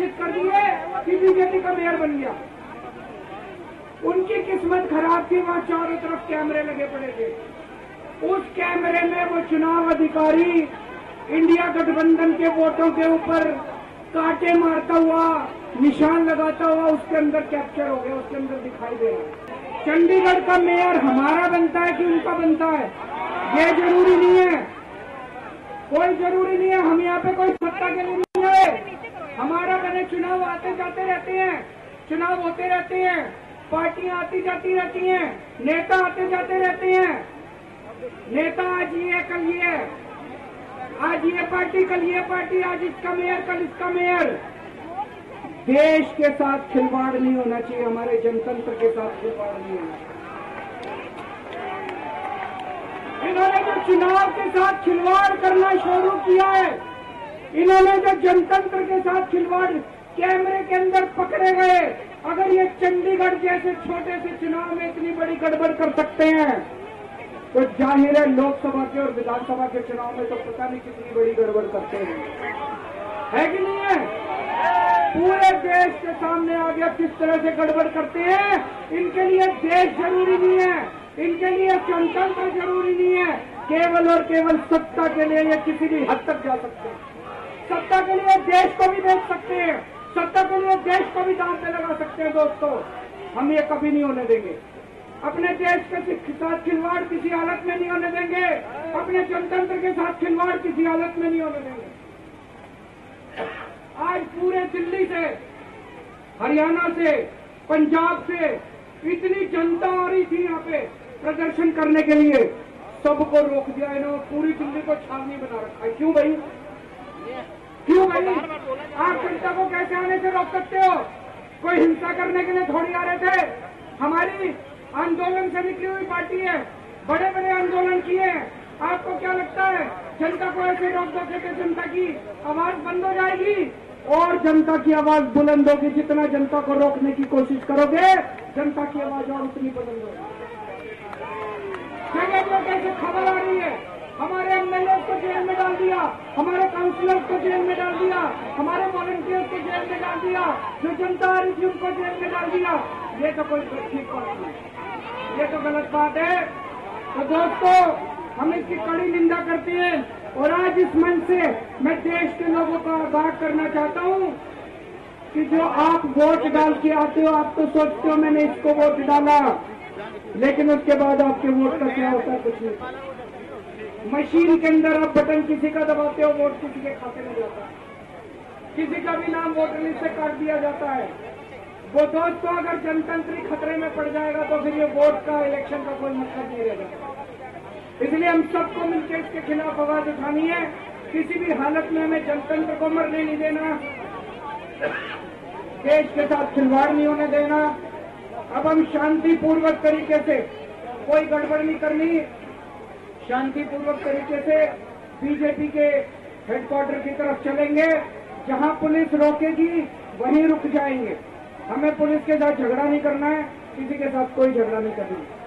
घोषित कर दिए कि बीजेपी का मेयर बन गया। उनकी किस्मत खराब थी, वहां चारों तरफ कैमरे लगे पड़े थे। उस कैमरे में वो चुनाव अधिकारी इंडिया गठबंधन के वोटों के ऊपर कांटे मारता हुआ, निशान लगाता हुआ उसके अंदर कैप्चर हो गया, उसके अंदर दिखाई दे रहा है। चंडीगढ़ का मेयर हमारा बनता है कि उनका बनता है, ये जरूरी नहीं है, कोई जरूरी नहीं है। हम यहाँ पे कोई सत्ता के लिए नहीं है, हमारा बने चुनाव आते जाते रहते हैं, चुनाव होते रहते हैं, पार्टियां आती जाती रहती हैं, नेता आते जाते रहते हैं। नेता आज ये कल ये, आज ये पार्टी कल ये पार्टी, आज इसका मेयर कल इसका मेयर। देश के साथ खिलवाड़ नहीं होना चाहिए, हमारे जनतंत्र के साथ खिलवाड़ नहीं होना चाहिए। इन्होंने जो चुनाव के साथ खिलवाड़ करना शुरू किया है, इन्होंने जो जनतंत्र के साथ खिलवाड़ कैमरे के अंदर पकड़े गए, अगर ये चंडीगढ़ जैसे छोटे से चुनाव में इतनी बड़ी गड़बड़ कर सकते हैं तो जाहिर है लोकसभा के और विधानसभा के चुनाव में तो पता नहीं कितनी बड़ी गड़बड़ करते हैं, है कि नहीं है? पूरे देश के सामने आ गया किस तरह से गड़बड़ करते हैं। इनके लिए देश जरूरी नहीं है, इनके लिए जनतंत्र जरूरी नहीं है, केवल और केवल सत्ता के लिए ये किसी भी हद तक जा सकते हैं। सत्ता के लिए देश को भी बेच सकते हैं, सत्ता के लिए देश को भी दांव पे लगा सकते हैं। दोस्तों, हम ये कभी नहीं होने देंगे। अपने देश के साथ खिलवाड़ किसी हालत में नहीं होने देंगे, अपने जनतंत्र के साथ खिलवाड़ किसी हालत में नहीं होने देंगे। आज पूरे दिल्ली से, हरियाणा से, पंजाब से इतनी जनता आ रही थी यहाँ पे प्रदर्शन करने के लिए, सबको रोक दिया इन्होंने, पूरी दिल्ली को छावनी बना रखा है। क्यों भाई, क्यों भाई? आप जनता को कैसे आने से रोक सकते हो? कोई हिंसा करने के लिए थोड़ी आ रहे थे। हमारी आंदोलन से निकली हुई पार्टी है, बड़े बड़े आंदोलन किए हैं। आपको क्या लगता है जनता को ऐसे रोक दोगे तो जनता की आवाज बंद हो जाएगी? और जनता की आवाज बुलंद होगी। जितना जनता को रोकने की कोशिश करोगे, जनता की आवाज और उतनी बुलंद होगी। जगह जगह कैसे खबर आ रही है, हमारे एमएलए को जेल में डाल दिया, हमारे काउंसिलर को जेल में डाल दिया, हमारे वॉलंटियर्स को जेल में डाल दिया, जो जनता आ रही थी उनको जेल में डाल दिया। ये तो कोई ठीक बात नहीं, ये तो गलत बात है। तो दोस्तों, हम इसकी कड़ी निंदा करते हैं और आज इस मंच से मैं देश के लोगों को आगाह करना चाहता हूं कि जो आप वोट डाल के आते हो, आप तो सोचते हो मैंने इसको वोट डाला, लेकिन उसके बाद आपके वोट का क्या होता है? कुछ नहीं। मशीन के अंदर आप बटन किसी का दबाते हो, वोट किसी के खाते में जाता है, किसी का भी नाम वोटर लिस्ट से काट दिया जाता है। वो दोस्तों, अगर जनतंत्र खतरे में पड़ जाएगा तो फिर ये वोट का, इलेक्शन का कोई मतलब नहीं रहेगा। इसलिए हम सबको मिलकर इसके खिलाफ आवाज उठानी है। किसी भी हालत में हमें जनतंत्र को मरने नहीं देना, देश के साथ खिलवाड़ नहीं होने देना। अब हम शांतिपूर्वक तरीके से, कोई गड़बड़ नहीं करनी, शांतिपूर्वक तरीके से बीजेपी के हेडक्वार्टर की तरफ चलेंगे। जहां पुलिस रोकेगी वहीं रुक जाएंगे। हमें पुलिस के साथ झगड़ा नहीं करना है, किसी के साथ कोई झगड़ा नहीं करना है।